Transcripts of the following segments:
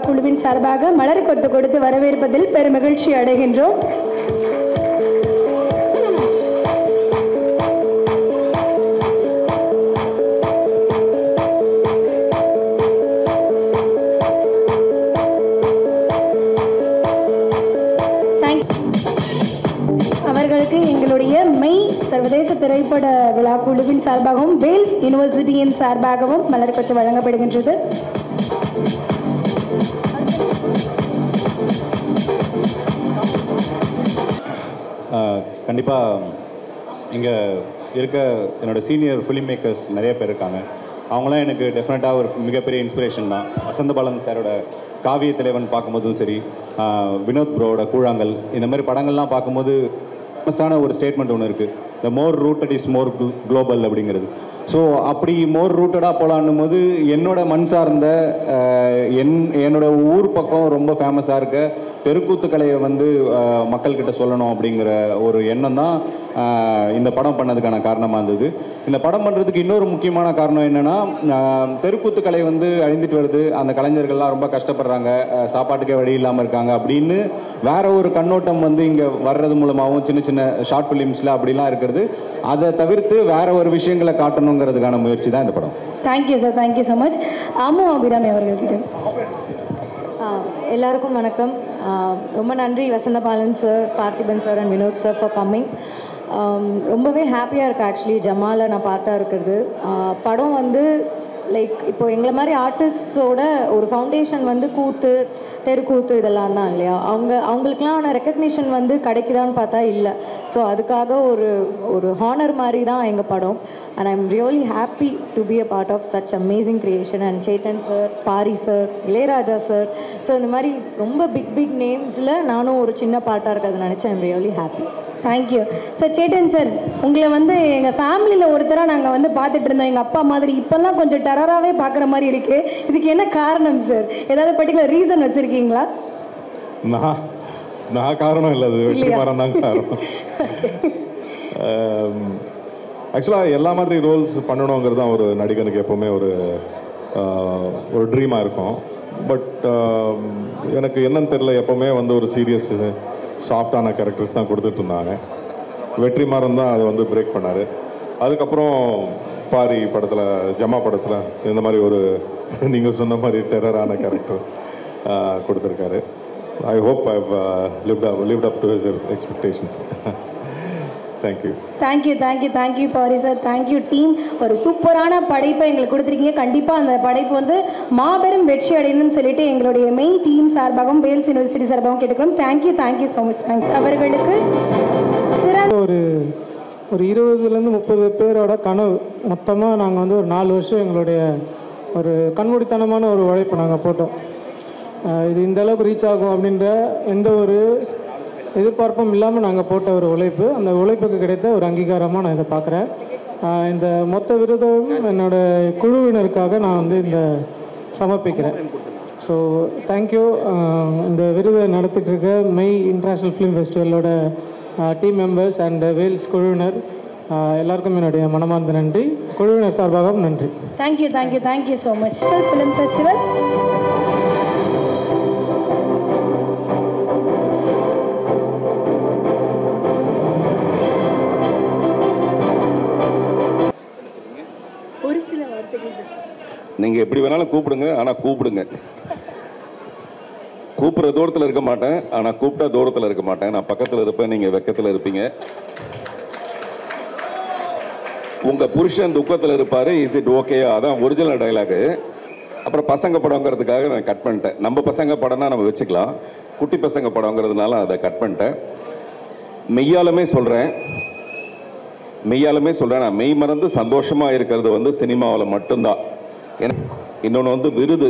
குழுவின் சார்பாக மலர் கொத்து கொடுத்து வரவேற்பதில் பெருமகிழ்ச்சி அடைகின்றோம். அவர்களுக்கு எங்களுடைய மெய் சர்வதேச திரைப்பட விழா குழுவின் சார்பாகவும் வேல்ஸ் யூனிவர்சிட்டியின் சார்பாகவும் மலர் கொத்து வழங்கப்படுகின்றது. கண்டிப்பாக இங்கே இருக்க என்னோடய சீனியர் ஃபிலிம் மேக்கர்ஸ் நிறைய பேர் இருக்காங்க. அவங்களாம் எனக்கு டெஃபினட்டாக ஒரு மிகப்பெரிய இன்ஸ்பிரேஷன் தான். வசந்த பாலன் சாரோட காவிய தலைவன் பார்க்கும்போதும் சரி, வினோத் ப்ரோவோட கூழாங்கல், இந்த மாதிரி படங்கள்லாம் பார்க்கும்போது ஃபேமஸான ஒரு ஸ்டேட்மெண்ட் ஒன்று இருக்குது, த மோர் ரூட்டட் இஸ் மோர் குளோபல் அப்படிங்கிறது. ஸோ அப்படி மோர் ரூட்டடாக போகலான்னும் போது என்னோட மண் சார்ந்த என்னோட ஊர் பக்கம் ரொம்ப ஃபேமஸாக இருக்க தெருக்கூத்து கலையை வந்து மக்கள்கிட்ட சொல்லணும் அப்படிங்கிற ஒரு எண்ணம் தான் இந்த படம் பண்ணதுக்கான காரணமாக இருந்தது. இந்த படம் பண்ணுறதுக்கு இன்னொரு முக்கியமான காரணம் என்னென்னா, தெருக்கூத்து கலை வந்து அழிந்துட்டு வருது, அந்த கலைஞர்கள்லாம் ரொம்ப கஷ்டப்படுறாங்க, சாப்பாட்டுக்கே வழி இல்லாமல் இருக்காங்க அப்படின்னு வேற ஒரு கண்ணோட்டம் வந்து இங்கே வர்றது மூலமாகவும் சின்ன சின்ன ஷார்ட் ஃபிலிம்ஸில் அப்படிலாம் இருக்கிறது. அதை தவிர்த்து வேற ஒரு விஷயங்களை காட்டணுங்கிறதுக்கான முயற்சி தான் இந்த படம். Thank you sir, thank you so much. ஆமோ அபிராமி அவர்கள்கிட்ட. எல்லாருக்கும் வணக்கம். ரொம்ப நன்றி Vasantha Balan sir, Parthiban sir and Vinod sir for coming. ரொம்பவே ஹாப்பியாக இருக்குது ஆக்சுவலி ஜமாலில் நான் பார்ட்டாக இருக்கிறது. படம் வந்து லைக் இப்போது எங்களை மாதிரி ஆர்டிஸ்டோட ஒரு ஃபவுண்டேஷன் வந்து கூத்து, தெருக்கூத்து இதெல்லாம் தான் இல்லையா, அவங்களுக்குலாம் ரெக்கக்னிஷன் வந்து கிடைக்குதான்னு பார்த்தா இல்லை. ஸோ அதுக்காக ஒரு ஹானர் மாதிரி தான் எங்கள் படம். And I'm really happy to be a part of such amazing creation. And Chethan sir, Pari sir, Ilaiyaraaja sir, so இந்த மாதிரி ரொம்ப பிக் நேம்ஸில் நானும் ஒரு சின்ன பார்ட்டாக இருக்கிறது நினச்சேன். I'm really happy. Thank you sir. Chethan sir, உங்களை வந்து எங்கள் ஃபேமிலியில் ஒருத்தராக நாங்கள் வந்து பார்த்துட்டு இருந்தோம், எங்கள் அப்பா மாதிரி. இப்போல்லாம் கொஞ்சம் டெரராகவே பார்க்குற மாதிரி இருக்குது. இதுக்கு என்ன காரணம் சார்? ஏதாவது பர்டிகுலர் ரீசன் வச்சுருக்கீங்களா? நான் காரணம் இல்லை, அது வெற்றிமாறன் தான் காரணம். ஆக்சுவலாக எல்லா மாதிரி ரோல்ஸ் பண்ணணுங்கிறது தான் ஒரு நடிகனுக்கு எப்போவுமே ஒரு ட்ரீமாக இருக்கும். பட் எனக்கு என்னன்னு தெரியல, எப்போவுமே வந்து ஒரு சீரியஸ் சாஃப்டான கேரக்டர்ஸ் தான் கொடுத்துட்டு இருந்தாங்க. வெற்றிமாறன் தான் அதை வந்து பிரேக் பண்ணார். அதுக்கப்புறம் பாரி படத்தில், ஜமா படத்தில் இந்த மாதிரி ஒரு நீங்கள் சொன்ன மாதிரி டெரரான கேரக்டர் கொடுத்துருக்காரு. I hope I've lived up to his expectations. Thank you. Thank you Pari sir, thank you team. ஒரு சூப்பரான படைப்பை எங்களுக்கு கொடுத்துருக்கீங்க. கண்டிப்பாக அந்த படைப்பு வந்து மாபெரும் வெற்றி அடையணும்னு சொல்லிட்டு எங்களுடைய மெயின் டீம் சார்பாகவும் வேல்ஸ் யூனிவர்சிட்டி சார்பாகவும் கேட்டுக்கிறோம். Thank you so much. அவர்களுக்கு ஒரு 20-30 பேரோட கனவு மொத்தமாக நாங்கள் வந்து ஒரு 4 வருஷம் எங்களுடைய ஒரு கண்மூடித்தனமான ஒரு உழைப்பை நாங்கள் போட்டோம். இது இந்த அளவுக்கு ரீச் ஆகும் அப்படின்ற எந்த ஒரு எதிர்பார்ப்பும் இல்லாமல் நாங்கள் போட்ட ஒரு உழைப்பு. அந்த உழைப்புக்கு கிடைத்த ஒரு அங்கீகாரமாக நான் இதை பார்க்குறேன். இந்த மொத்த விருதும் என்னோடய குழுவினருக்காக நான் வந்து இந்த சமர்ப்பிக்கிறேன். So thank you. இந்த விருதை நடத்திட்டு இருக்க மெய் இன்டர்நேஷ்னல் ஃபிலிம் ஃபெஸ்டிவலோட டீம் மெம்பர்ஸ் அண்ட் வேல்ஸ் குழுவினர் எல்லாருக்கும் என்னுடைய மனமார்ந்த நன்றி. குழுவினர் சார்பாகவும் நன்றி. Thank you so much. Film festival நீங்கள் எப்படி வேணாலும் கூப்பிடுங்க, ஆனால் கூப்பிடுங்க. கூப்பிட்ற தூரத்தில் இருக்க மாட்டேன், ஆனால் கூப்பிட்டா தூரத்தில் இருக்க மாட்டேன். நான் பக்கத்தில் இருப்பேன், நீங்கள் வெக்கத்தில் இருப்பீங்க. உங்கள் புருஷன் துக்கத்தில் இருப்பார், இஸ் இட் ஓகே? அதான் ஒரிஜினல் டைலாகு. அப்புறம் பசங்க படங்கிறதுக்காக நான் கட் பண்ணிட்டேன். நம்ம பசங்க படம்னா நம்ம வச்சுக்கலாம், குட்டி பசங்க படங்கிறதுனால அதை கட் பண்ணிட்டேன். மெய்யாலுமே சொல்கிறேன், நான் மெய் மறந்து சந்தோஷமாக இருக்கிறது வந்து சினிமாவில் மட்டும்தான். இன்னொன்று வந்து விருது.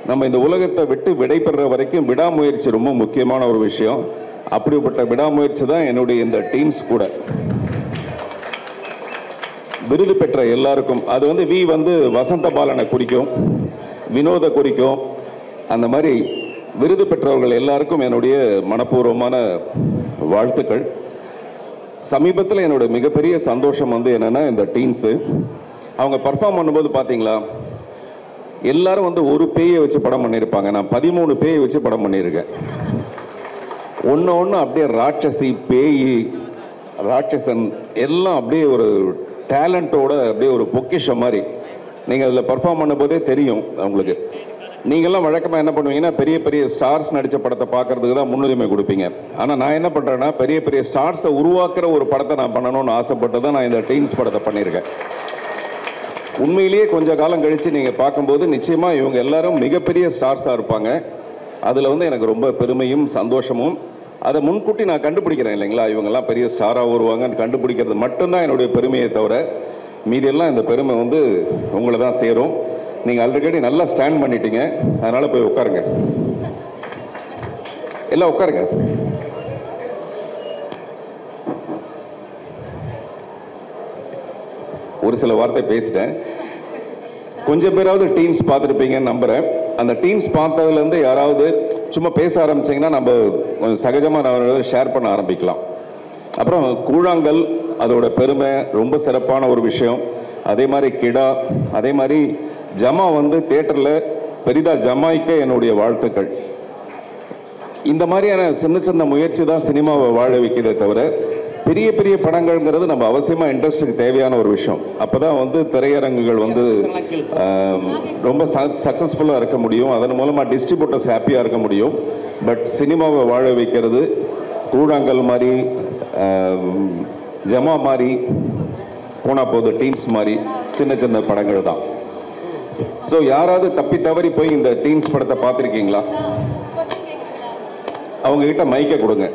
நம்ம இந்த உலகத்தை விட்டு விடைபெற வரைக்கும் விடாமுயற்சி ரொம்ப முக்கியமான ஒரு விஷயம். அப்படிப்பட்ட விடாமுயற்சி தான் என்னுடைய இந்த டீம்ஸ் கூட. விருது பெற்ற எல்லாருக்கும், அது வந்து வந்து வசந்த பாலனை குறிக்கும், வினோத குறிக்கும். அந்த மாதிரி விருது பெற்றவர்கள் எல்லாருக்கும் என்னுடைய மனப்பூர்வமான வாழ்த்துக்கள். சமீபத்தில் என்னோட மிகப்பெரிய சந்தோஷம் வந்து என்னென்னா, இந்த டீம்ஸு அவங்க பர்ஃபார்ம் பண்ணும்போது பார்த்தீங்களா, எல்லாரும் வந்து ஒரு பேயை வச்சு படம் பண்ணியிருப்பாங்க. நான் 13 பேயை வச்சு படம் பண்ணியிருக்கேன். ஒன்று அப்படியே ராட்சசி, பேய், ராட்சசன் எல்லாம் அப்படியே ஒரு டேலண்ட்டோட அப்படியே ஒரு பொக்கிஷம் மாதிரி. நீங்கள் அதில் பர்ஃபார்ம் பண்ணும்போதே தெரியும் அவங்களுக்கு. நீங்கள்லாம் வழக்கமாக என்ன பண்ணுவீங்கன்னா பெரிய பெரிய ஸ்டார்ஸ் நடித்த படத்தை பார்க்குறதுக்கு தான் முன்னுரிமை கொடுப்பீங்க. ஆனால் நான் என்ன பண்ணுறேன்னா பெரிய பெரிய ஸ்டார்ஸை உருவாக்குற ஒரு படத்தை நான் பண்ணணும்னு ஆசைப்பட்டு தான் நான் இந்த டீன்ஸ் படத்தை பண்ணியிருக்கேன். உண்மையிலேயே கொஞ்சம் காலம் கழித்து நீங்கள் பார்க்கும்போது நிச்சயமாக இவங்க எல்லாரும் மிகப்பெரிய ஸ்டார்ஸாக இருப்பாங்க. அதில் வந்து எனக்கு ரொம்ப பெருமையும் சந்தோஷமும். அதை முன்கூட்டி நான் கண்டுபிடிக்கிறேன் இல்லைங்களா, இவங்கெல்லாம் பெரிய ஸ்டாராக வருவாங்கன்னு கண்டுபிடிக்கிறது மட்டும்தான் என்னுடைய பெருமையை தவிர மீதியெல்லாம் இந்த பெருமை வந்து உங்களை தான் சேரும். நீங்கள் ஆல்ரெடி நல்லா ஸ்டாண்ட் பண்ணிட்டீங்க, அதனால் போய் உட்காருங்க. எல்லாம் உட்காருங்க. ஒரு சில வார்த்தை பேசிட்டேன். கொஞ்சம் பேராவது டீன்ஸ் பார்த்துருப்பீங்கன்னு நம்புகிறேன். அந்த டீன்ஸ் பார்த்ததுலேருந்து யாராவது சும்மா பேச ஆரம்பிச்சிங்கன்னா நம்ம கொஞ்சம் சகஜமாக நான் ஷேர் பண்ண ஆரம்பிக்கலாம். அப்புறம் கூழாங்கல் அதோட பெருமை ரொம்ப சிறப்பான ஒரு விஷயம். அதே மாதிரி கிடா, அதே மாதிரி ஜமா வந்து தியேட்டரில் பெரிதாக ஜமாய்க்க என்னுடைய வாழ்த்துக்கள். இந்த மாதிரியான சின்ன சின்ன முயற்சி தான் சினிமாவை வாழ வைக்கிறதே தவிர பெரிய பெரிய படங்கள்ங்கிறது நம்ம அவசியமாக இண்டஸ்ட்ரிக்கு தேவையான ஒரு விஷயம். அப்போ தான் வந்து திரையரங்குகள் வந்து ரொம்ப சக்ஸஸ்ஃபுல்லாக இருக்க முடியும். அதன் மூலமாக டிஸ்ட்ரிபியூட்டர்ஸ் ஹாப்பியாக இருக்க முடியும். பட் சினிமாவை வாழ வைக்கிறது கூழாங்கல் மாதிரி, ஜமா மாதிரி, போனா போது டீன்ஸ் மாதிரி சின்ன சின்ன படங்கள் தான். ஸோ யாராவது தப்பி தவறி போய் இந்த டீன்ஸ் படத்தை பார்த்துருக்கீங்களா? அவங்க கிட்ட மைக்கை கொடுங்க.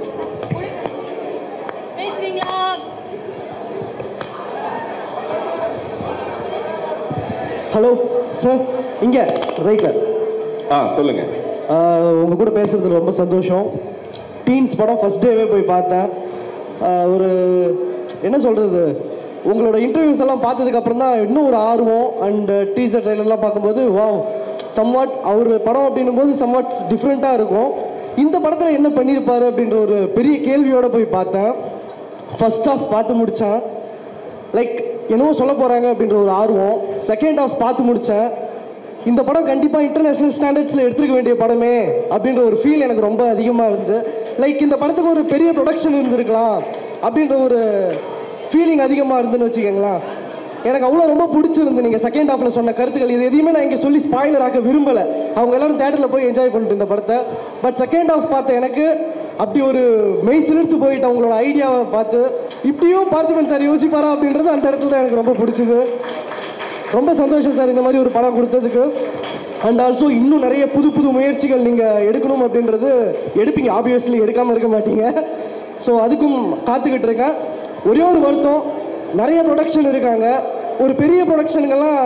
ஹலோ சார், இங்கே ரைட்டர். சொல்லுங்க. உங்கள் கூட பேசுறதுல ரொம்ப சந்தோஷம். டீன்ஸ் படம் ஃபர்ஸ்ட் டேவே போய் பார்த்தேன். ஒரு என்ன சொல்கிறது, உங்களோட இன்டர்வியூஸ் எல்லாம் பார்த்ததுக்கப்புறம் தான் இன்னும் ஒரு ஆர்வம். அண்ட் டீசர் ட்ரெயிலர்லாம் பார்க்கும்போது வாவ், சம்வாட் அவர் படம் அப்படின்னும் போது சம்வாட் டிஃப்ரெண்ட்டாக இருக்கும். இந்த படத்தில் என்ன பண்ணியிருப்பாரு அப்படின்ற ஒரு பெரிய கேள்வியோடு போய் பார்த்தேன். ஃபர்ஸ்ட் ஹாஃப் பார்த்து முடித்தேன். லைக் என்னவோ சொல்ல போகிறாங்க அப்படின்ற ஒரு ஆர்வம். செகண்ட் ஹாஃப் பார்த்து முடித்தேன். இந்த படம் கண்டிப்பாக இன்டர்நேஷ்னல் ஸ்டாண்டர்ட்ஸில் எடுத்துக்க வேண்டிய படமே அப்படின்ற ஒரு ஃபீல் எனக்கு ரொம்ப அதிகமாக இருந்தது. லைக் இந்த படத்துக்கு ஒரு பெரிய ப்ரொடக்ஷன் இருந்திருக்கலாம் அப்படின்ற ஒரு ஃபீலிங் அதிகமாக இருந்துன்னு வச்சுக்கோங்களேன். எனக்கு அவ்வளோ ரொம்ப பிடிச்சிருந்து நீங்கள் செகண்ட் ஹாஃபில் சொன்ன கருத்துக்கள். இது எதையுமே நான் இங்கே சொல்லி ஸ்பாயிலர் ஆக்க விரும்பலை. அவங்க எல்லோரும் தேட்டரில் போய் என்ஜாய் பண்ணிட்டு இந்த படத்தை. பட் செகண்ட் ஹாஃப் பார்த்த எனக்கு அப்படி ஒரு மெய் சிலிர்த்து போயிட்டு அவங்களோட ஐடியாவை பார்த்து இப்படியும் பார்த்திபன் சார் யோசிப்பாரா அப்படின்றது அந்த இடத்துல தான் எனக்கு ரொம்ப பிடிச்சிது. ரொம்ப சந்தோஷம் சார் இந்த மாதிரி ஒரு படம் கொடுத்ததுக்கு. அண்ட் ஆல்சோ இன்னும் நிறைய புது புது முயற்சிகள் நீங்கள் எடுக்கணும் அப்படின்றது எடுப்பீங்க, ஆப்வியஸ்லி எடுக்காமல் இருக்க மாட்டீங்க. ஸோ அதுக்கும் காத்துக்கிட்டு இருக்கேன். ஒரே ஒரு வருத்தம், நிறைய ப்ரொடக்ஷன் இருக்காங்க, ஒரு பெரிய ப்ரொடக்ஷனுங்கெல்லாம்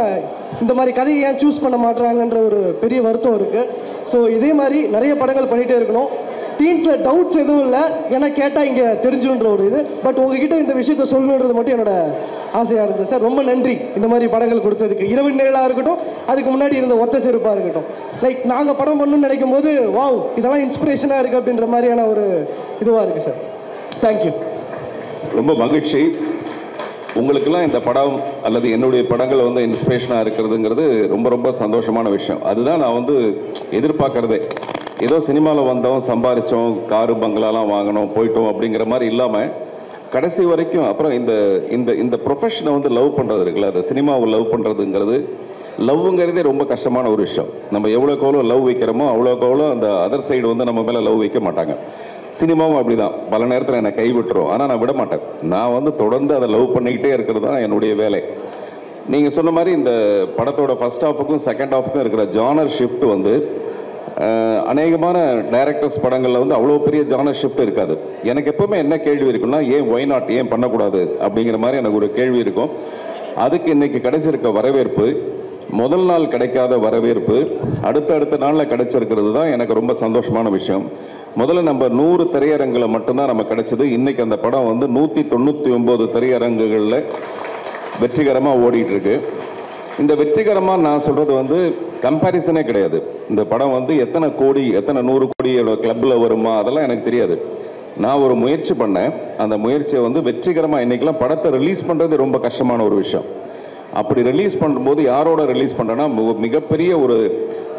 இந்த மாதிரி கதையை ஏன் சூஸ் பண்ண மாட்டுறாங்கன்ற ஒரு பெரிய வருத்தம் இருக்குது. ஸோ இதே மாதிரி நிறைய படங்கள் பண்ணிகிட்டே இருக்கணும். டீன்ஸில் டவுட்ஸ் எதுவும் இல்லை, ஏன்னா கேட்டால் இங்கே தெரிஞ்சுன்ற ஒரு இது. பட் உங்ககிட்ட இந்த விஷயத்த சொல்லணுன்றது மட்டும் என்னோட ஆசையாக இருந்தது சார். ரொம்ப நன்றி இந்த மாதிரி படங்கள் கொடுத்ததுக்கு. இரவு நிழலாக இருக்கட்டும், அதுக்கு முன்னாடி இருந்த ஒத்த செருப்பாக இருக்கட்டும். லைக் நாங்கள் படம் பண்ணணும்னு நினைக்கும் போது வாவ், இதெல்லாம் இன்ஸ்பிரேஷனாக இருக்குது அப்படின்ற மாதிரியான ஒரு இதுவாக இருக்குது சார். தேங்க்யூ. ரொம்ப மகிழ்ச்சி. உங்களுக்கெல்லாம் இந்த படம் அல்லது என்னுடைய படங்கள் வந்து இன்ஸ்பிரேஷனாக இருக்கிறதுங்கிறது ரொம்ப ரொம்ப சந்தோஷமான விஷயம். அதுதான் நான் வந்து எதிர்பார்க்குறதே. ஏதோ சினிமாவில் வந்தோம், சம்பாதிச்சோம், காரு பங்களாலாம் வாங்கினோம், போயிட்டோம் அப்படிங்கிற மாதிரி இல்லாமல் கடைசி வரைக்கும் அப்புறம் இந்த இந்த இந்த ப்ரொஃபஷனை வந்து லவ் பண்ணுறது இருக்குல்ல, அந்த சினிமாவை லவ் பண்ணுறதுங்கிறது, லவ்ங்கிறதே ரொம்ப கஷ்டமான ஒரு விஷயம். நம்ம எவ்வளோக்கு எவ்வளோ லவ் வைக்கிறோமோ அவ்வளோக்கு எவ்வளோ அந்த அதர் சைடு வந்து நம்ம மேலே லவ் வைக்க மாட்டாங்க. சினிமாவும் அப்படி தான், பல நேரத்தில் என்னை கைவிட்டுரும். ஆனால் நான் விட மாட்டேன். நான் வந்து தொடர்ந்து அதை லவ் பண்ணிக்கிட்டே இருக்கிறது தான் என்னுடைய வேலை. நீங்கள் சொன்ன மாதிரி இந்த படத்தோட ஃபர்ஸ்ட் ஹாஃபுக்கும் செகண்ட் ஹாஃபுக்கும் இருக்கிற ஜானர் ஷிஃப்ட் வந்து அநேகமான டைரக்டர்ஸ் படங்களில் வந்து அவ்வளோ பெரிய ஜானர் ஷிஃப்ட் இருக்காது. எனக்கு எப்போவுமே என்ன கேள்வி இருக்குன்னா, ஏன் ஒய் நாட், ஏன் பண்ணக்கூடாது அப்படிங்கிற மாதிரி எனக்கு ஒரு கேள்வி இருக்கும். அதுக்கு இன்றைக்கி கிடைச்சிருக்க வரவேற்பு, முதல் நாள் கிடைக்காத வரவேற்பு அடுத்த நாளில் கிடைச்சிருக்கிறது தான் எனக்கு ரொம்ப சந்தோஷமான விஷயம். முதல்ல நம்ம 100 திரையரங்குகளை மட்டும்தான் நம்ம கிடைச்சது. இன்றைக்கி அந்த படம் வந்து 199 திரையரங்குகளில் வெற்றிகரமாக ஓடிட்டு இருக்கு. இந்த வெற்றிகரமாக நான் சொல்கிறது வந்து கம்பேரிசனே கிடையாது. இந்த படம் வந்து எத்தனை கோடி, எத்தனை 100 கோடியோட கிளப்பில் வருமா அதெல்லாம் எனக்கு தெரியாது. நான் ஒரு முயற்சி பண்ணேன். அந்த முயற்சியை வந்து வெற்றிகரமாக, இன்றைக்கெலாம் படத்தை ரிலீஸ் பண்ணுறது ரொம்ப கஷ்டமான ஒரு விஷயம். அப்படி ரிலீஸ் பண்ணும்போது யாரோட ரிலீஸ் பண்ணுறேன்னா மிகப்பெரிய ஒரு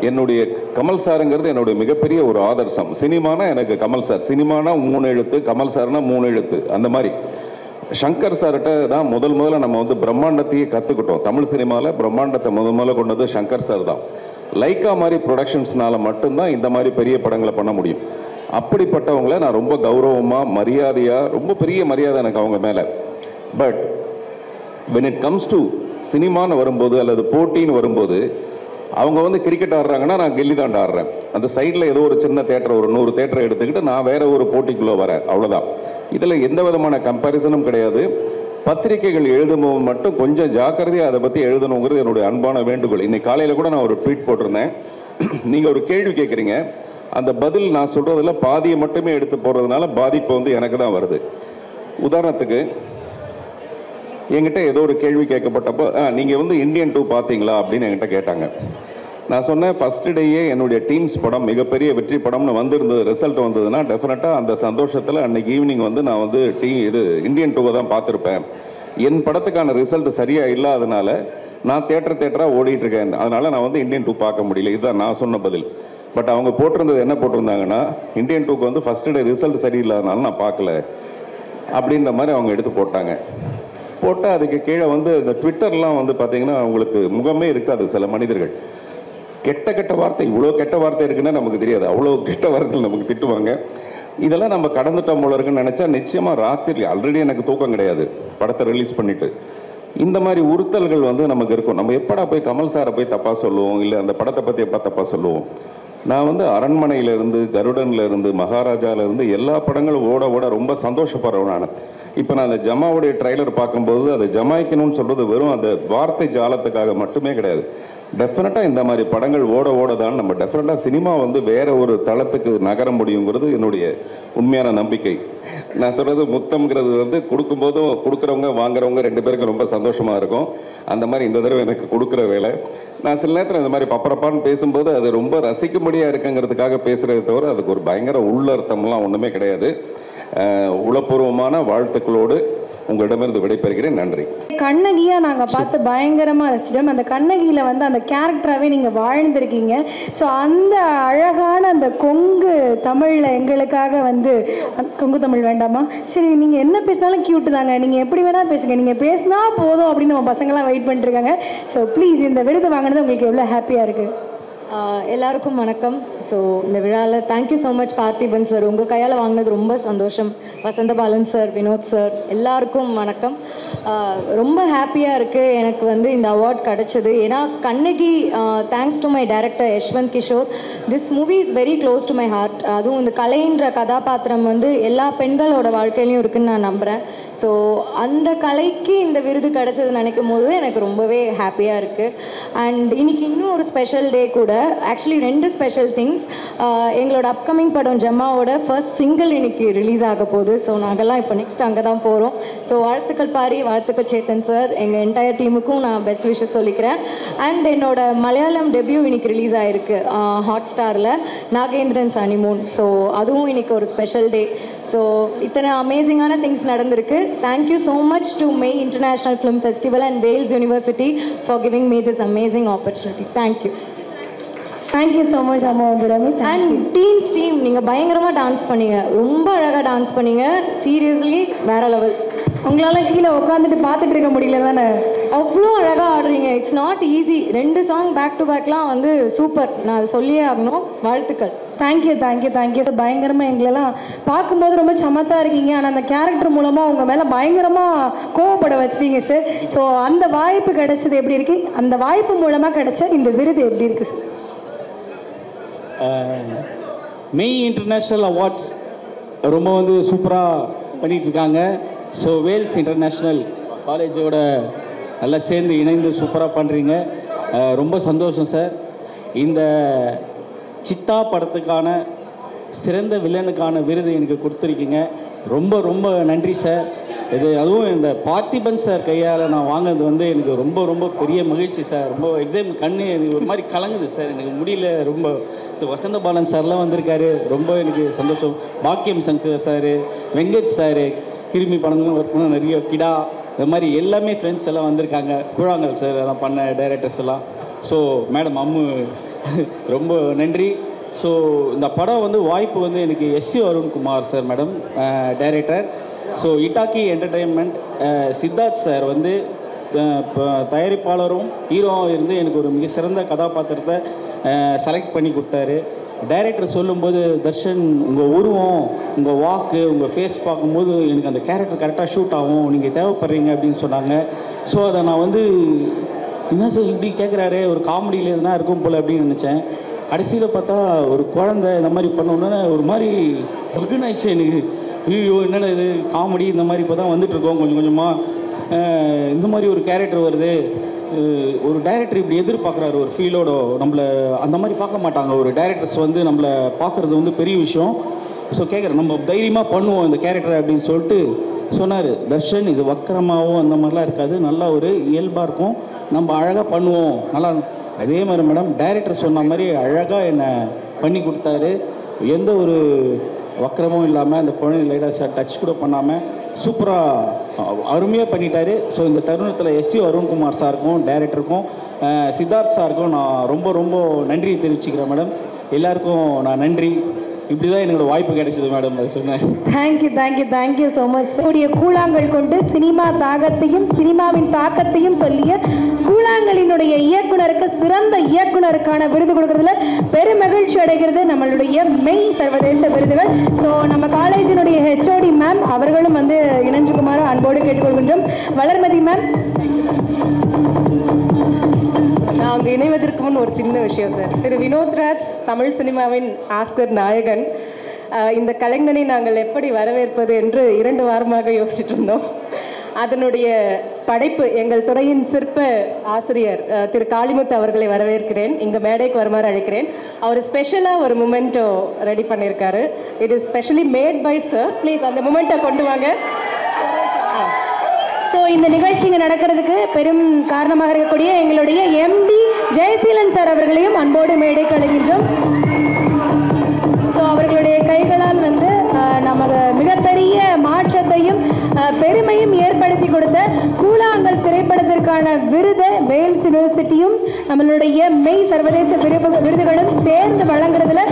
என்னுடைய கமல் சாருங்கிறது என்னுடைய மிகப்பெரிய ஒரு ஆதர்சம். சினிமானா எனக்கு கமல் சார், சினிமானா 3 எழுத்து, கமல் சார்னா 3 எழுத்து. அந்த மாதிரி சங்கர் சார்கிட்ட தான் முதல்ல நம்ம வந்து பிரம்மாண்டத்தையே கற்றுக்கிட்டோம். தமிழ் சினிமாவில் பிரம்மாண்டத்தை முதல்ல கொண்டது சங்கர் சார் தான். லைக்கா மாதிரி ப்ரொடக்ஷன்ஸ்னால மட்டும்தான் இந்த மாதிரி பெரிய படங்களை பண்ண முடியும். அப்படிப்பட்டவங்கள நான் ரொம்ப கௌரவமாக மரியாதையாக, ரொம்ப பெரிய மரியாதை எனக்கு அவங்க மேலே. But when it comes to சினிமான்னு வரும்போது அல்லது போட்டின்னு வரும்போது அவங்க வந்து கிரிக்கெட் ஆடுறாங்கன்னா நான் கில்லி தாண்டா ஆடுறேன். அந்த சைடில் ஏதோ ஒரு சின்ன தேட்டர், ஒரு 100 தேட்டரை எடுத்துக்கிட்டு நான் வேற ஒரு போட்டிக்குள்ளே வரேன், அவ்வளோதான். இதில் எந்த விதமான கம்பேரிசனும் கிடையாது. பத்திரிகைகள் எழுதும்போது மட்டும் கொஞ்சம் ஜாக்கிரதையாக அதை பற்றி எழுதணுங்கிறது என்னுடைய அன்பான வேண்டுகோள். இன்னைக்கு காலையில் கூட நான் ஒரு ட்வீட் போட்டிருந்தேன். நீங்கள் ஒரு கேள்வி கேட்குறீங்க, அந்த பதில் நான் சொல்கிறதில் பாதியை மட்டுமே எடுத்து போடுறதுனால பாதிப்பு வந்து எனக்கு தான் வருது. உதாரணத்துக்கு என்கிட்ட ஏதோ ஒரு கேள்வி கேட்கப்பட்டப்போ நீங்கள் வந்து இந்தியன் 2 பார்த்தீங்களா அப்படின்னு என்கிட்ட கேட்டாங்க. நான் சொன்னேன், ஃபர்ஸ்ட் டேயே என்னுடைய டீம்ஸ் படம் மிகப்பெரிய வெற்றி படம்னு வந்திருந்தது, ரிசல்ட் வந்ததுன்னா டெஃபினட்டாக அந்த சந்தோஷத்தில் அன்னைக்கு ஈவினிங் வந்து நான் வந்து இந்தியன் 2 தான் பார்த்துருப்பேன். என் படத்துக்கான ரிசல்ட் சரியாக இல்லாதனால நான் தேட்டராக ஓடிட்டு இருக்கேன், அதனால் நான் வந்து இந்தியன் 2 பார்க்க முடியல. இதுதான் நான் சொன்ன பதில். பட் அவங்க போட்டிருந்தது என்ன போட்டிருந்தாங்கன்னா, இந்தியன் 2க்கு வந்து ஃபர்ஸ்ட் டே ரிசல்ட் சரியில்லாதனால நான் பார்க்கல அப்படின்ற மாதிரி அவங்க எடுத்து போட்டாங்க. போட்டால் அதுக்கு கீழே வந்து இந்த ட்விட்டர்லாம் வந்து பார்த்தீங்கன்னா அவங்களுக்கு முகமே இருக்காது. சில மனிதர்கள் கெட்ட வார்த்தை, இவ்வளோ கெட்ட வார்த்தை இருக்குன்னா நமக்கு தெரியாது, அவ்வளோ கெட்ட வார்த்தைகள் நமக்கு திட்டுவாங்க. இதெல்லாம் நம்ம கடந்துட்டோம் போல இருக்குன்னு நினச்சா நிச்சயமாக ராத்திரி ஆல்ரெடி எனக்கு தூக்கம் கிடையாது படத்தை ரிலீஸ் பண்ணிவிட்டு. இந்த மாதிரி உறுத்தல்கள் வந்து நமக்கு இருக்கும். நம்ம எப்படா போய் கமல் சாரை போய் தப்பாக சொல்லுவோம், இல்லை அந்த படத்தை பற்றி எப்போ தப்பாக சொல்லுவோம். நான் வந்து அரண்மனையிலேருந்து, கருடன்லேருந்து, மகாராஜாவிலேருந்து எல்லா படங்களும் ஓட ரொம்ப சந்தோஷப்படுறேன் நான். இப்போ நான் அந்த ஜமாவுடைய ட்ரைலர் பார்க்கும்போது அதை ஜமாய்க்கணும்னு சொல்கிறது வெறும் அந்த வார்த்தை ஜாலத்துக்காக மட்டுமே கிடையாது. டெஃபினட்டாக இந்த மாதிரி படங்கள் ஓட தான் நம்ம டெஃபினட்டாக சினிமா வந்து வேற ஒரு தளத்துக்கு நகர முடியுங்கிறது என்னுடைய உண்மையான நம்பிக்கை. நான் சொல்கிறது முத்தம்ங்கிறது வந்து கொடுக்கும்போதும் கொடுக்குறவங்க வாங்குறவங்க 2 பேருக்கும் ரொம்ப சந்தோஷமாக இருக்கும். அந்த மாதிரி இந்த தடவை எனக்கு கொடுக்குற வேலை. நான் சில நேரத்தில் இந்த மாதிரி பப்பரப்பான்னு பேசும்போது அது ரொம்ப ரசிக்கும்படியாக இருக்குங்கிறதுக்காக பேசுகிறத தவிர அதுக்கு ஒரு பயங்கர உள்ளர்த்தம்லாம் ஒன்றுமே கிடையாது. உளப்பூர்வமான வாழ்த்துக்களோடு உங்களிடமிருந்து விடைபெறுகிறேன். நன்றி. கண்ணகியா நாங்கள் பார்த்து பயங்கரமாக ரசிச்சிட்டோம். அந்த கண்ணகியில் வந்து அந்த கேரக்டராகவே நீங்கள் வாழ்ந்திருக்கீங்க. ஸோ அந்த அழகான அந்த கொங்கு தமிழில் எங்களுக்காக வந்து, கொங்கு தமிழ் வேண்டாமா, சரி நீங்கள் என்ன பேசினாலும் க்யூட்டு தாங்க, நீங்கள் எப்படி வேணால் பேசுங்க, நீங்கள் பேசினா போதும் அப்படின்னு நம்ம பசங்களாம் வெயிட் பண்ணிட்டுருக்காங்க. ஸோ ப்ளீஸ் இந்த விருது வாங்கினது உங்களுக்கு எவ்வளோ ஹாப்பியாக இருக்குது? எல்லாருக்கும் வணக்கம். ஸோ இந்த விழாவில் thank you so much Parthiban sir, உங்கள் கையால் வாங்கினது ரொம்ப சந்தோஷம். வசந்தபாலன் சார், வினோத் சார், எல்லாருக்கும் வணக்கம். ரொம்ப ஹாப்பியாக இருக்குது எனக்கு வந்து இந்த அவார்ட் கிடச்சது. ஏன்னா Kannagi, thanks to my director Yashwanth Kishore, this movie is very close to my heart. அதுவும் இந்த கலைன்ற கதாபாத்திரம் வந்து எல்லா பெண்களோட வாழ்க்கையிலையும் இருக்குதுன்னு நான் நம்புகிறேன். ஸோ அந்த கலைக்கு இந்த விருது கிடச்சது நினைக்கும் போது எனக்கு ரொம்பவே ஹாப்பியாக இருக்குது. அண்ட் இன்னைக்கு இன்னும் ஒரு ஸ்பெஷல் டே கூட. Actually 2 special things. எங்களோட அப்கமிங் படம் ஜம்மாவோட ஃபர்ஸ்ட் சிங்கிள் இன்னைக்கு ரிலீஸ் ஆக போகுது. ஸோ நாங்கள்லாம் இப்போ நெக்ஸ்ட் அங்கே தான் போகிறோம். ஸோ வாழ்த்துக்கள் பாரி, வாழ்த்துக்கள் சேத்தன் சார், எங்கள் என்டையர் டீமுக்கும் நான் பெஸ்ட் விஷஸ் சொல்லிக்கிறேன். அண்ட் என்னோட மலையாளம் டெபியூ இன்னைக்கு ரிலீஸ் ஆகிருக்கு ஹாட் ஸ்டாரில், நாகேந்திரன் ஹனிமூன். ஸோ அதுவும் இன்னைக்கு ஒரு ஸ்பெஷல் டே. ஸோ இத்தனை அமேசிங்கான திங்ஸ் நடந்திருக்கு. Thank you so much to May international film festival and Vels university for giving me this amazing opportunity. Thank you. Thank you so much அம்மா அபிராமி. அண்ட் டீம் நீங்கள் பயங்கரமாக டான்ஸ் பண்ணீங்க, ரொம்ப அழகாக டான்ஸ் பண்ணீங்க. சீரியஸ்லி வேற லெவல். உங்களால் கீழே உட்காந்துட்டு பார்த்துட்டு இருக்க முடியல தானே, அவ்வளோ அழகாக ஆடுறீங்க. It's not easy. 2 song back to பேக்லாம் வந்து சூப்பர். நான் அதை சொல்லியே ஆகணும். வாழ்த்துக்கள். தேங்க்யூ. பயங்கரமாக எங்களெல்லாம் பார்க்கும்போது ரொம்ப சமத்தாக இருக்கீங்க. ஆனால் அந்த கேரக்டர் மூலமாக உங்கள் மேலே பயங்கரமாக கோவப்பட வச்சிட்டீங்க சார். ஸோ அந்த வாய்ப்பு கிடைச்சது எப்படி இருக்குது? அந்த வாய்ப்பு மூலமாக கிடைச்ச இந்த விருது எப்படி இருக்குது சார்? மெய் இன்டர்நேஷ்னல் அவார்ட்ஸ் ரொம்ப வந்து சூப்பராக பண்ணிகிட்ருக்காங்க. ஸோ வேல்ஸ் இன்டர்நேஷ்னல் காலேஜோட நல்லா சேர்ந்து இணைந்து சூப்பராக பண்ணுறீங்க. ரொம்ப சந்தோஷம் சார். இந்த சித்தா படத்துக்கான சிறந்த வில்லனுக்கான விருது எனக்கு கொடுத்துருக்கீங்க. ரொம்ப ரொம்ப நன்றி சார். அதுவும் இந்த பார்த்திபன் சார் கையால் நான் வாங்கினது வந்து எனக்கு ரொம்ப ரொம்ப பெரிய மகிழ்ச்சி சார். ரொம்ப கண்ணு எனக்கு ஒரு மாதிரி கலங்குது சார், எனக்கு முடியல. ரொம்ப வசந்தபாலன் சார்லாம் வந்திருக்காரு, ரொம்ப எனக்கு சந்தோஷம். பாக்கியம் சங்கர் சார், வெங்கட் சார், கிருமி படங்களும் ஒர்க் பண்ண நிறைய கிடா இது மாதிரி எல்லாமே ஃப்ரெண்ட்ஸ் எல்லாம் வந்திருக்காங்க. கூழாங்கல் சார் எல்லாம் பண்ண டைரக்டர்ஸ் எல்லாம். ஸோ மேடம் அம்மு ரொம்ப நன்றி. ஸோ இந்த படம் வந்து வாய்ப்பு வந்து எனக்கு SC Arunkumar sir madam director. So Etaki entertainment Siddharth sir வந்து தயாரிப்பாளரும் ஹீரோவும் இருந்து எனக்கு ஒரு மிக சிறந்த கதாபாத்திரத்தை செலக்ட் பண்ணி கொடுத்தாரு. டைரக்டர் சொல்லும்போது, தர்ஷன் உங்கள் உருவம், உங்கள் வாக்கு, உங்கள் ஃபேஸ் பார்க்கும்போது எனக்கு அந்த கேரக்டர் கரெக்டாக ஷூட் ஆகும், நீங்கள் தேவைப்படுறீங்க அப்படின்னு சொன்னாங்க. ஸோ அதை நான் வந்து என்ன சார் இப்படி கேட்குறாரு, ஒரு காமெடியில் எதுனா இருக்கும் போல் அப்படின்னு நினச்சேன். கடைசியில் பார்த்தா ஒரு குழந்தை இந்த மாதிரி பண்ணோன்னே ஒரு மாதிரி பகுன்னு ஆயிடுச்சு எனக்கு. ஐயோ என்னென்ன இது காமெடி இந்த மாதிரி இப்போ தான் வந்துட்டுருக்கோம் கொஞ்சம் கொஞ்சமாக. இந்த மாதிரி ஒரு கேரக்டர் வருது, ஒரு டைரக்டர் இப்படி எதிர்பார்க்குறாரு ஒரு ஃபீலோட, நம்மளை அந்த மாதிரி பார்க்க மாட்டாங்க ஒரு டைரக்டர்ஸ் வந்து நம்மளை பார்க்குறது வந்து பெரிய விஷயம். ஸோ கேட்குறேன் நம்ம தைரியமாக பண்ணுவோம் இந்த கேரக்டரை அப்படின்னு சொல்லிட்டு சொன்னார். தர்ஷன் இது வக்கரமாகவும் அந்த மாதிரிலாம் இருக்காது, நல்லா ஒரு இயல்பாக இருக்கும், நம்ம அழகாக பண்ணுவோம் நல்லா. அதே மாதிரி மேடம் டைரக்டர் சொன்ன மாதிரி அழகாக என்னை பண்ணி கொடுத்தாரு. எந்த ஒரு வக்கரமும் இல்லாமல், அந்த குழந்தை லைட்டாக டச் கூட பண்ணாமல் சூப்பராக அருமையாக பண்ணிட்டாரு. ஸோ இந்த தருணத்தில் எஸ்சி அருண்குமார் சாருக்கும் டைரக்டருக்கும் சித்தார்த் சாருக்கும் நான் ரொம்ப ரொம்ப நன்றி தெரிவிச்சுக்கிறேன் மேடம். எல்லாருக்கும் நான் நன்றி. இப்படி தான் என்னோட வாய்ப்பு கிடைச்சது மேடம். அது சொன்னேன். Thank you so much. கூடிய கூழாங்கல் கொண்டு சினிமா தாகத்தையும் சினிமாவின் தாக்கத்தையும் சொல்லிய கூழாங்கலினுடைய இயக்குனருக்கு சிறந்த இயக்குனருக்கான விருது கொடுக்கறதுல பெரும் மகிழ்ச்சி அடைகிறது நம்மளுடைய மெய் சர்வதேச விருதுகள். ஸோ நம்ம காலேஜினுடைய HOD மேம் அவர்களும் வந்து இணைஞ்சுக்குமாறு அன்போடு கேட்டுக்கொள்கின்றோம். வளர்மதி மேம். நாங்கள் இணைவதற்கு முன் ஒரு சின்ன விஷயம் சார். திரு வினோத்ராஜ் தமிழ் சினிமாவின் ஆஸ்கர் நாயகன். இந்த கலைஞனை நாங்கள் எப்படி வரவேற்பது என்று 2 வாரமாக யோசிச்சுட்டு இருந்தோம். அதனுடைய படைப்பு எங்கள் துறையின் சிற்ப ஆசிரியர் திரு காளிமுத்து அவர்களை வரவேற்கிறேன். இங்கே மேடைக்கு வருமாறு அழைக்கிறேன். அவர் ஸ்பெஷலாக ஒரு மொமெண்டோ ரெடி பண்ணியிருக்காரு. It is specially made by sir. Please அந்த மொமெண்டோ கொண்டு வாங்க. ஸோ இந்த நிகழ்ச்சி இங்கே நடக்கிறதுக்கு பெரும் காரணமாக இருக்கக்கூடிய எங்களுடைய MD ஜெயசீலன் சார் அவர்களையும் அன்போடு மேடைக்கு அழைக்கின்றோம். ஸோ அவர்களுடைய கைகளால் வந்து நமக்கு மிகப்பெரிய மாற்றத்தையும் பெருமையும் ஏற்படுத்தி கொடுத்த கூழாங்கல் திரைப்படத்திற்கான விருதை வேல்ஸ் யூனிவர்சிட்டியும் நம்மளுடைய மெய் சர்வதேச விருதுகளும் சேர்ந்து வழங்குறதுல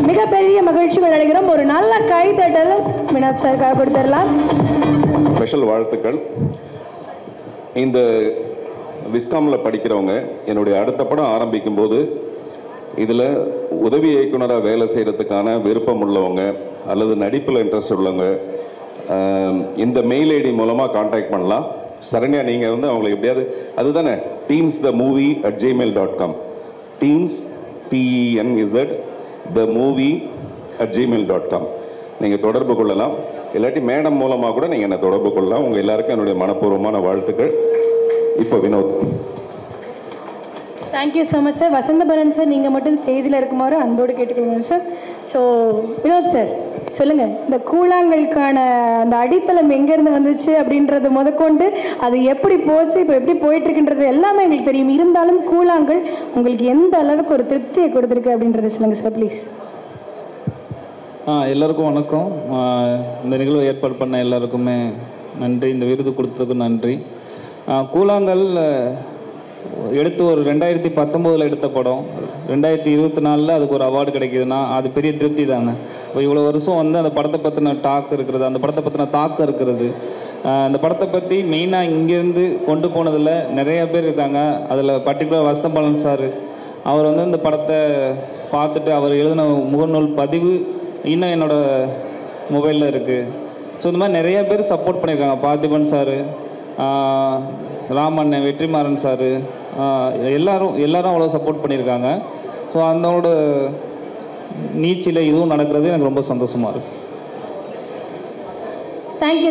மிகப்பெரிய மகிழ்ச்சிகள் அடைகிறோம். ஒரு நல்ல கைத்தட்டல் வினோத் சாருக்காக கொடுத்துடலாம். ஸ்பெஷல் வாழ்த்துக்கள். இந்த விஸ்காமில் படிக்கிறவங்க என்னுடைய அடுத்த படம் ஆரம்பிக்கும் போது இதில் உதவி இயக்குனராக வேலை செய்கிறதுக்கான விருப்பம் உள்ளவங்க அல்லது நடிப்பில் இன்ட்ரெஸ்ட் உள்ளவங்க இந்த மெயில் ஐடி மூலமாக காண்டாக்ட் பண்ணலாம். சரண்யா நீங்கள் வந்து அவங்களுக்கு எப்படியாவது அதுதானே teensthemovie@gmail.com teens TENZ@gmail.com நீங்கள் தொடர்பு கொள்ளலாம். இல்லாட்டி மேடம் மூலமாக கூட நீங்கள் என்னை தொடர்பு கொள்ளலாம். உங்கள் எல்லாருக்கும் என்னுடைய மனப்பூர்வமான வாழ்த்துக்கள். இப்போ Vinod. Thank you so much sir. Vasanthabalan sir நீங்கள் மட்டும் ஸ்டேஜில் இருக்குமாறு அன்போடு கேட்டுக்கொள்ளுங்க சார். ஸோ வினோத் சார் சொல்லுங்கள், இந்த கூழாங்கலுக்கான அந்த அடித்தளம் எங்கேருந்து வந்துச்சு அப்படின்றது முதற்கொண்டு அது எப்படி போச்சு, இப்போ எப்படி போயிட்டுருக்குன்றது எல்லாமே எங்களுக்கு தெரியும். இருந்தாலும் கூழாங்கல் உங்களுக்கு எந்த அளவுக்கு ஒரு திருப்தியை கொடுத்துருக்கு அப்படின்றத சொல்லுங்கள் சார் ப்ளீஸ். எல்லாருக்கும் வணக்கம். இந்த நிகழ்வு ஏற்பாடு பண்ண எல்லாருக்குமே நன்றி. இந்த விருது கொடுத்ததுக்கு நன்றி. கூழாங்கல் எடுத்து ஒரு 2019 எடுத்த படம் 2024 அதுக்கு ஒரு அவார்டு கிடைக்கிதுன்னா அது பெரிய திருப்தி தானே. இப்போ இவ்வளோ வருஷம் வந்து அந்த படத்தை பற்றின டாக் இருக்கிறது, அந்த படத்தை பற்றின தாக்கம் இருக்கிறது. அந்த படத்தை பற்றி மெயினாக இங்கேருந்து கொண்டு போனதில் நிறைய பேர் இருக்காங்க. அதில் பர்டிகுலர் வசந்தபாலன் சார் அவர் வந்து இந்த படத்தை பார்த்துட்டு அவர் எழுதின முகநூல் பதிவு இன்னும் என்னோடய மொபைலில் இருக்குது. ஸோ இந்த மாதிரி நிறைய பேர் சப்போர்ட் பண்ணியிருக்காங்க. பார்த்திபன் சார், ராமன், வெற்றிமாறன் சார், எல்லாரும் அவ்வளோ சப்போர்ட் பண்ணியிருக்காங்க. ஸோ அதனோட நீச்சில் இதுவும் நடக்கிறது எனக்கு ரொம்ப சந்தோஷமாக இருக்குது.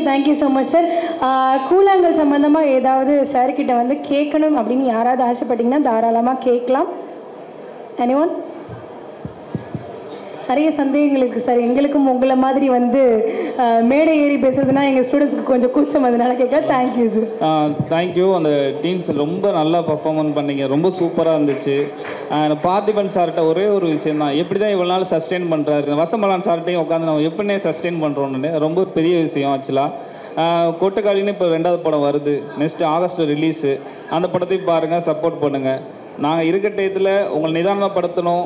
Thank you so much sir. கூழாங்கல் சம்மந்தமாக ஏதாவது சார்கிட்ட வந்து கேட்கணும் அப்படின்னு யாராவது ஆசைப்பட்டீங்கன்னா தாராளமாக கேட்கலாம். எனிஒன்? நிறைய சந்தேகங்களுக்கு சார் எங்களுக்கும் உங்களை மாதிரி வந்து மேடை ஏறி பேசுறதுனா எங்கள் ஸ்டூடெண்ட்ஸ்க்கு கொஞ்சம் கூச்சம், அதனால கேட்கலாம். Thank you sir. தேங்க்யூ. அந்த டீம்ஸ் ரொம்ப நல்லா பர்ஃபார்மன்ஸ் பண்ணீங்க, ரொம்ப சூப்பராக இருந்துச்சு. பார்த்திபன் சார்கிட்ட ஒரே ஒரு விஷயம் தான், எப்படி தான் இவ்வளோ நாள் சஸ்டெயின் பண்ணுறாரு. வசந்தபாலன் சார்கிட்டையும் உட்காந்து நம்ம எப்படினே சஸ்டெயின் பண்ணுறோன்னு ரொம்ப பெரிய விஷயம் ஆக்சுவலாக. கொட்டுக்காளின்னு இப்போ 2வது படம் வருது, நெக்ஸ்ட் ஆகஸ்ட் ரிலீஸு. அந்த படத்தையும் பாருங்கள், சப்போர்ட் பண்ணுங்கள். நாங்கள் இருக்க டயத்தில் உங்களை நிதானப்படுத்தணும்,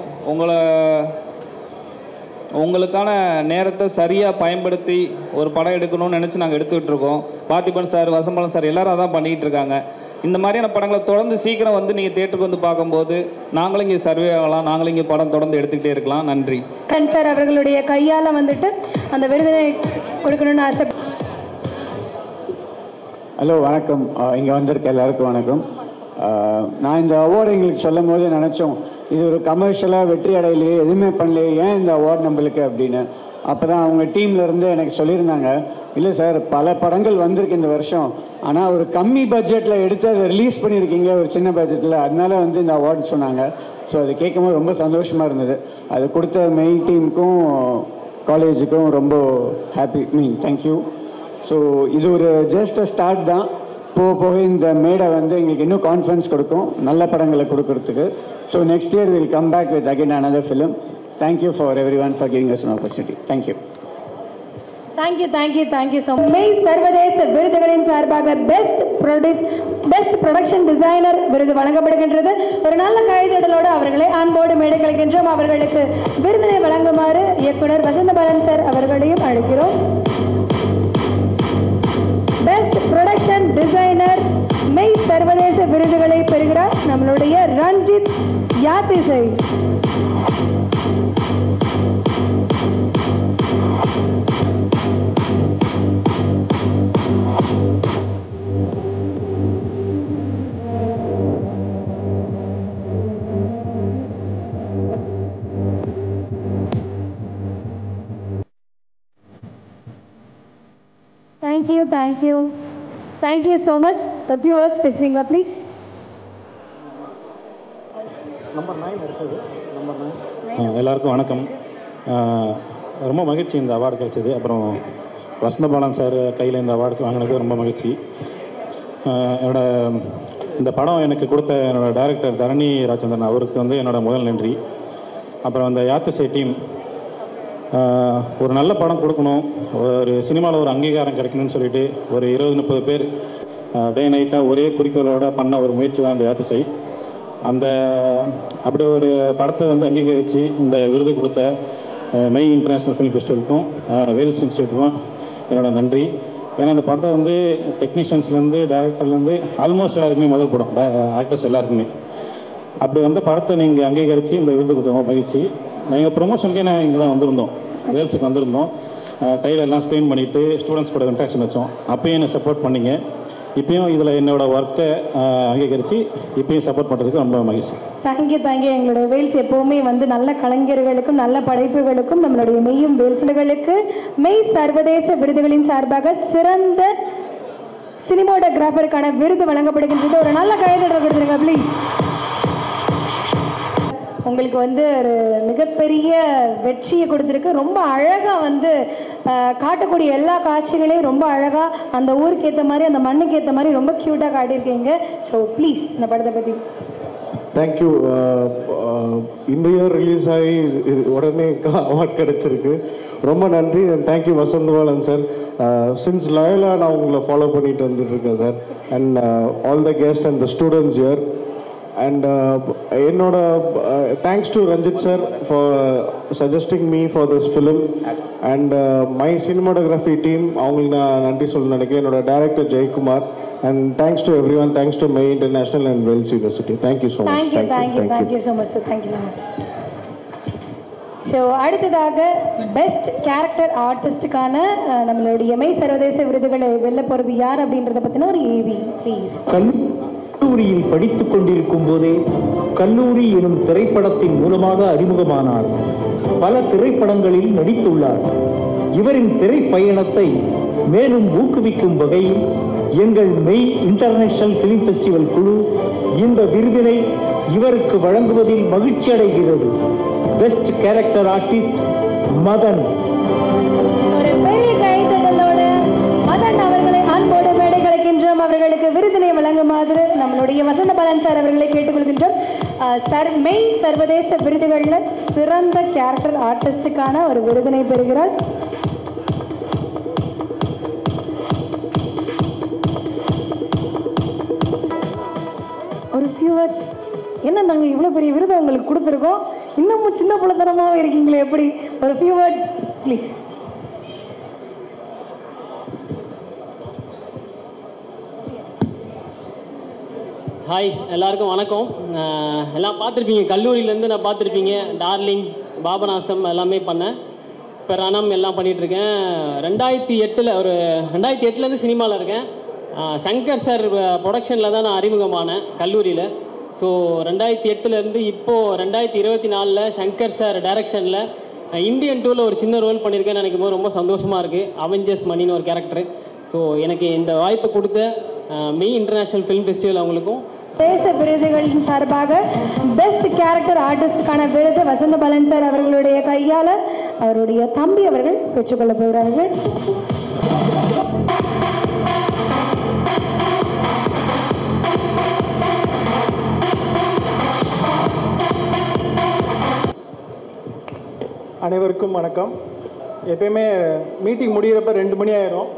உங்களுக்கான நேரத்தை சரியாக பயன்படுத்தி ஒரு படம் எடுக்கணும்னு நினச்சி நாங்கள் எடுத்துக்கிட்டு இருக்கோம். பார்த்திபன் சார், வசந்தபாலன் சார் எல்லாரும் அதான் பண்ணிக்கிட்டு இருக்காங்க. இந்த மாதிரியான படங்களை தொடர்ந்து சீக்கிரம் வந்து நீங்கள் தேட்டருக்கு வந்து பார்க்கும்போது நாங்களும் இங்கே சர்வே ஆகலாம், நாங்களும் இங்கே படம் தொடர்ந்து எடுத்துக்கிட்டே இருக்கலாம். நன்றி. கண் சார் அவர்களுடைய கையால் வந்துட்டு அந்த விருதினை கொடுக்கணும்னு ஆசை. ஹலோ, வணக்கம். இங்கே வந்திருக்க எல்லாருக்கும் வணக்கம். நான் இந்த அவார்டு எங்களுக்கு சொல்லும் போது நினச்சோம், இது ஒரு கமர்ஷியலாக வெற்றி அடையிலையே, எதுவுமே பண்ணலையே, ஏன் இந்த அவார்டு நம்மளுக்கு அப்படின்னு. அப்போ தான் அவங்க டீம்லேருந்து எனக்கு சொல்லியிருந்தாங்க, இல்லை சார் பல படங்கள் வந்திருக்கு இந்த வருஷம், ஆனால் ஒரு கம்மி பட்ஜெட்டில் எடுத்து அதை ரிலீஸ் பண்ணியிருக்கீங்க ஒரு சின்ன பட்ஜெட்டில், அதனால வந்து இந்த அவார்டு சொன்னாங்க. ஸோ அது கேட்கும்போது ரொம்ப சந்தோஷமாக இருந்தது. அது கொடுத்த மெயின் டீமுக்கும் காலேஜுக்கும் ரொம்ப ஹாப்பி, தேங்க்யூ. ஸோ இது ஒரு ஜஸ்ட் ஸ்டார்ட் தான். போக போக இந்த மேடை வந்து எங்களுக்கு இன்னும் கான்ஃபிடன்ஸ் கொடுக்கும் நல்ல படங்களை கொடுக்கறதுக்கு. So next year will come back with again another film. Thank you for everyone for giving us an opportunity. Thank you. Thank you so much. மெய் சர்வதேச விருதுகளின் சார்பாக பெஸ்ட் ப்ரொடக்ஷன் டிசைனர் விருது வழங்கப்படுகின்றது. ஒரு நல்ல கைதட்டலோடு அவர்களை அன்போடு மேடை கலைக்கின்றோம். அவர்களுக்கு விருதினை வழங்குமாறு இயக்குனர் வசந்தபாலன் சார் அவர்களையும் அழைக்கிறோம். பெஸ்ட் ப்ரொடக்ஷன் டிசைனர் மெய் சர்வதேச விருதுகளை பெறுகிறார் நம்மளுடைய Ranjith Yaathisai. Thank you so much. The viewers facing up, please. எல்லாருக்கும் வணக்கம். ரொம்ப மகிழ்ச்சி இந்த அவார்டு கிடைச்சது. அப்புறம் வசந்தபாலன் சார் கையில் இந்த அவார்டு வாங்கினது ரொம்ப மகிழ்ச்சி. என்னோட இந்த படம் எனக்கு கொடுத்த என்னோடய டைரக்டர் தரணி ராஜேந்திரன் அவருக்கு வந்து என்னோடய முதல் நன்றி. அப்புறம் அந்த யாத்திசை டீம், ஒரு நல்ல படம் கொடுக்கணும், ஒரு சினிமாவில் ஒரு அங்கீகாரம் கிடைக்கணும்னு சொல்லிட்டு ஒரு 20-30 பேர் டே நைட்டாக ஒரே குறிக்கோளோட பண்ண ஒரு முயற்சி தான் இந்த யாத்திசை. அப்படி ஒரு படத்தை வந்து அங்கீகரித்து இந்த விருது கொடுத்த மெய் இன்டர்நேஷ்னல் ஃபிலிம் ஃபெஸ்டிவலுக்கும் வேல்ஸ் இன்ஸ்டியூட்டுக்கும் என்னோட நன்றி. ஏன்னா இந்த படத்தை வந்து டெக்னீஷியன்ஸ்லேருந்து டைரக்டர்லேருந்து ஆல்மோஸ்ட் எல்லாருக்குமே முதல் படம், ஆக்டர்ஸ் எல்லாருக்குமே. அப்படி வந்து படத்தை நீங்கள் அங்கீகரித்து இந்த விருது கொடுத்தவங்க மகிழ்ச்சி. நாங்கள் ப்ரொமோஷனுக்கே இங்கே தான் வந்திருந்தோம், வேல்ஸுக்கு வந்திருந்தோம். கையில் எல்லாம் ஸ்க்ரீன் பண்ணிவிட்டு ஸ்டூடெண்ட்ஸ் கூட இன்ட்ராக்ஷன் வச்சோம். அப்பயும் என்னை சப்போர்ட் பண்ணிங்க. இப்பயும் இதில் என்னோடய ஒர்க்கை அங்கீகரித்து இப்பயும் சப்போர்ட் பண்ணுறதுக்கு ரொம்ப மகிழ்ச்சி. தேங்க்யூ. எங்களுடைய வேல்ஸ் எப்போவுமே வந்து நல்ல கலைஞர்களுக்கும் நல்ல படைப்புகளுக்கும் நம்மளுடைய மெய்யும் வேல்ஸ்களுக்கு மெய் சர்வதேச விருதுகளின் சார்பாக சிறந்த சினிமோட்டோகிராஃபருக்கான விருது வழங்கப்படுகின்றது. ஒரு நல்ல கைதட்டல் கொடுத்துருங்க ப்ளீஸ். உங்களுக்கு வந்து ஒரு மிகப்பெரிய வெற்றியை கொடுத்துருக்கு. ரொம்ப அழகாக வந்து காட்டக்கூடிய எல்லா காட்சிகளையும் ரொம்ப அழகாக அந்த ஊருக்கு ஏற்ற மாதிரி அந்த மண்ணுக்கு ஏற்ற மாதிரி ரொம்ப க்யூட்டாக காட்டியிருக்கீங்க. ஸோ ப்ளீஸ் இந்த படத்தை பற்றி. தேங்க்யூ. இந்த இயர் ரிலீஸ் ஆகி உடனே அவார்ட் கிடச்சிருக்கு. ரொம்ப நன்றி. Thank you Vasanthabalan sir. Since Loyola நான் உங்களை ஃபாலோ பண்ணிட்டு வந்துட்டுருக்கேன் sir. And all the guest and the students year. And thanks to Ranjit sir for suggesting me for this film, and my cinematography team, avungalku na nandri sollu neniken, enoda director Jay Kumar, and thanks to everyone, thanks to May International and Wales University. Thank you so much. Thank you so much sir. Thank you so much. So அடுத்ததாக best character ஆர்டிஸ்டுக்கான நம்மளுடைய மெய் சர்வதேச விருதுகளை வெல்ல போகிறது யார் அப்படின்றத பற்றின ஒரு ஏவி ப்ளீஸ். கல்லூரியில் படித்துக் கொண்டிருக்கும் போதே கல்லூரி எனும் திரைப்படத்தின் மூலமாக அறிமுகமானார். பல திரைப்படங்களில் நடித்துள்ளார். இவரின் திரைப்பயணத்தை மேலும் ஊக்குவிக்கும் வகையில் எங்கள் மெய் இன்டர்நேஷனல் ஃபிலிம் ஃபெஸ்டிவல் குழு இந்த விருதினை இவருக்கு வழங்குவதில் மகிழ்ச்சி அடைகிறது. Best character artist Madhan. ஒரு பெரிய கைதட்டலோடு மதன் அவர்களை அன்போடு மேடை கலைக்கின்றோம். அவர்களுக்கு விருதினை வழங்குமாறு நம்மளுடைய வசந்தபாலன் சார் அவர்களை கேட்டுக்கொள்கின்றோம். மெய் சர்வதேச விருதுகளில் சிறந்த கேரக்டர் ஆர்டிஸ்டுக்கான ஒரு விருதினை பெறுகிறார். ஒரு ஃபியூ வேர்ட்ஸ். என்ன நாங்கள் இவ்வளோ பெரிய விருதை உங்களுக்கு கொடுத்துருக்கோம், இன்னமும் சின்ன புலத்தனமாகவே இருக்கீங்களே, எப்படி? ஒரு ஃபியூ வேர்ட்ஸ் ப்ளீஸ். ஹாய், எல்லாருக்கும் வணக்கம். எல்லாம் பார்த்துருப்பீங்க, கல்லூரியிலேருந்து நான் பார்த்துருப்பீங்க. டார்லிங், பாபநாசம் எல்லாமே பண்ணேன். இப்போ ரணம் எல்லாம் பண்ணிகிட்ருக்கேன். 2008 சினிமாவில் இருக்கேன். சங்கர் சார் ப்ரொடக்ஷனில் தான் நான் அறிமுகமானேன் கல்லூரியில். ஸோ 2008 இப்போது 2024 சங்கர் சார் டைரக்ஷனில் இந்தியன் 2ல் ஒரு சின்ன ரோல் பண்ணியிருக்கேன்னு நினைக்கும் போது ரொம்ப சந்தோஷமாக இருக்குது. அவெஞ்சர்ஸ் மணின்னு ஒரு கேரக்டரு. ஸோ எனக்கு இந்த வாய்ப்பை கொடுத்த மெய் இன்டர்நேஷ்னல் ஃபிலிம் ஃபெஸ்டிவல் அவங்களுக்கும், தேச விருதுகளின் சார்பாக பெஸ்ட் கேரக்டர் ஆர்டிஸ்டுக்கான விருது வசந்த பாலன் சார் அவர்களுடைய கையால் அவருடைய தம்பி அவர்கள் பெற்றுக்கொள்ள போகிறார்கள். அனைவருக்கும் வணக்கம். எப்பயுமே மீட்டிங் முடிகிறப்ப 2 மணி ஆயிரும்.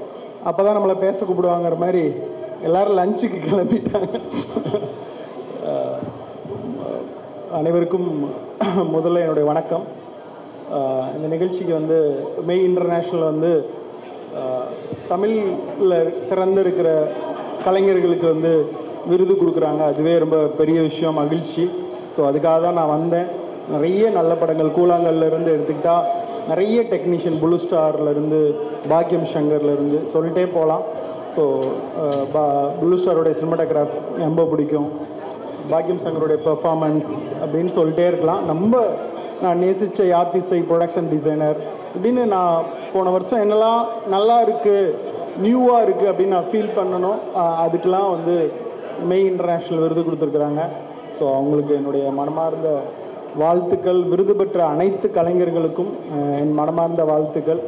அப்போ தான் நம்மளை பேச கூப்பிடுவாங்கிற மாதிரி எல்லோரும் லஞ்சுக்கு கிளம்பிட்டாங்க. அனைவருக்கும் முதல்ல என்னுடைய வணக்கம். இந்த நிகழ்ச்சிக்கு வந்து மெய் இன்டர்நேஷ்னல் வந்து தமிழில் சிறந்து இருக்கிற கலைஞர்களுக்கு வந்து விருது கொடுக்குறாங்க. அதுவே ரொம்ப பெரிய விஷயம், மகிழ்ச்சி. ஸோ அதுக்காக தான் நான் வந்தேன். நிறைய நல்ல படங்கள் கூழாங்கல்லேருந்து எடுத்துக்கிட்டால் நிறைய டெக்னீஷியன், ப்ளூ ஸ்டார்லேருந்து, பாக்கியம் சங்கர்லேருந்து சொல்லிட்டே போகலாம். ஸோ ப்ளூ ஸ்டாரோடைய சினிமாட்டோகிராஃப் ரொம்ப பிடிக்கும், பாக்கியம் சங்கருடைய பெர்ஃபார்மன்ஸ் அப்படின்னு சொல்லிட்டே இருக்கலாம். நான் நேசித்த யாத்திசை ப்ரொடக்ஷன் டிசைனர் அப்படின்னு நான் போன வருஷம் என்னெல்லாம் நல்லா இருக்குது, நியூவாக இருக்குது அப்படின்னு நான் ஃபீல் பண்ணணும். அதுக்கெலாம் வந்து மெய் இன்டர்நேஷ்னல் விருது கொடுத்துருக்குறாங்க. ஸோ அவங்களுக்கு என்னுடைய மனமார்ந்த வாழ்த்துக்கள். விருது பெற்ற அனைத்து கலைஞர்களுக்கும் என் மனமார்ந்த வாழ்த்துக்கள்.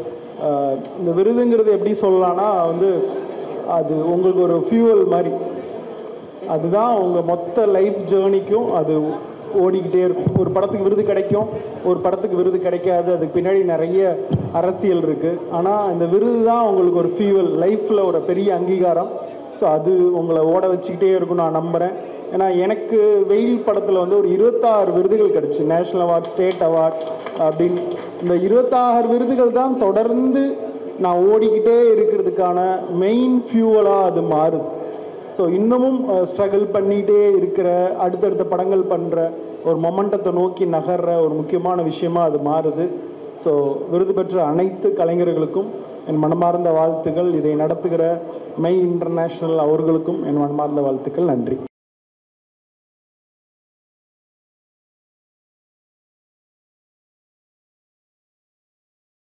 இந்த விருதுங்கிறது எப்படி சொல்லலாம்னா வந்து அது உங்களுக்கு ஒரு ஃபியூவல் மாதிரி. அதுதான் உங்கள் மொத்த லைஃப் ஜேர்னிக்கும் அது ஓடிக்கிட்டே இருக்கும். ஒரு படத்துக்கு விருது கிடைக்கும், ஒரு படத்துக்கு விருது கிடைக்காது. அதுக்கு பின்னாடி நிறைய அரசியல் இருக்குது. ஆனால் இந்த விருது தான் உங்களுக்கு ஒரு ஃபியூவல், லைஃப்பில் ஒரு பெரிய அங்கீகாரம். ஸோ அது உங்களை ஓட வச்சுக்கிட்டே இருக்கும் நான் நம்புகிறேன். ஏன்னா எனக்கு வெயில் படத்தில் வந்து ஒரு 26 விருதுகள் கிடச்சி, நேஷ்னல் அவார்ட், ஸ்டேட் அவார்ட் அப்படின்னு. இந்த 26 விருதுகள் தான் தொடர்ந்து நான் ஓடிக்கிட்டே இருக்கிறதுக்கான மெயின் ஃபியூவலாக அது மாறுது. ஸோ இன்னமும் ஸ்ட்ரகிள் பண்ணிகிட்டே இருக்கிற, அடுத்தடுத்த படங்கள் பண்ணுற ஒரு மொமெண்டத்தை நோக்கி நகர்ற ஒரு முக்கியமான விஷயமாக அது மாறுது. ஸோ விருது பெற்ற அனைத்து கலைஞர்களுக்கும் என் மனமார்ந்த வாழ்த்துக்கள். இதை நடத்துகிற மெய் இன்டர்நேஷ்னல் அவர்களுக்கும் என் மனமார்ந்த வாழ்த்துக்கள். நன்றி.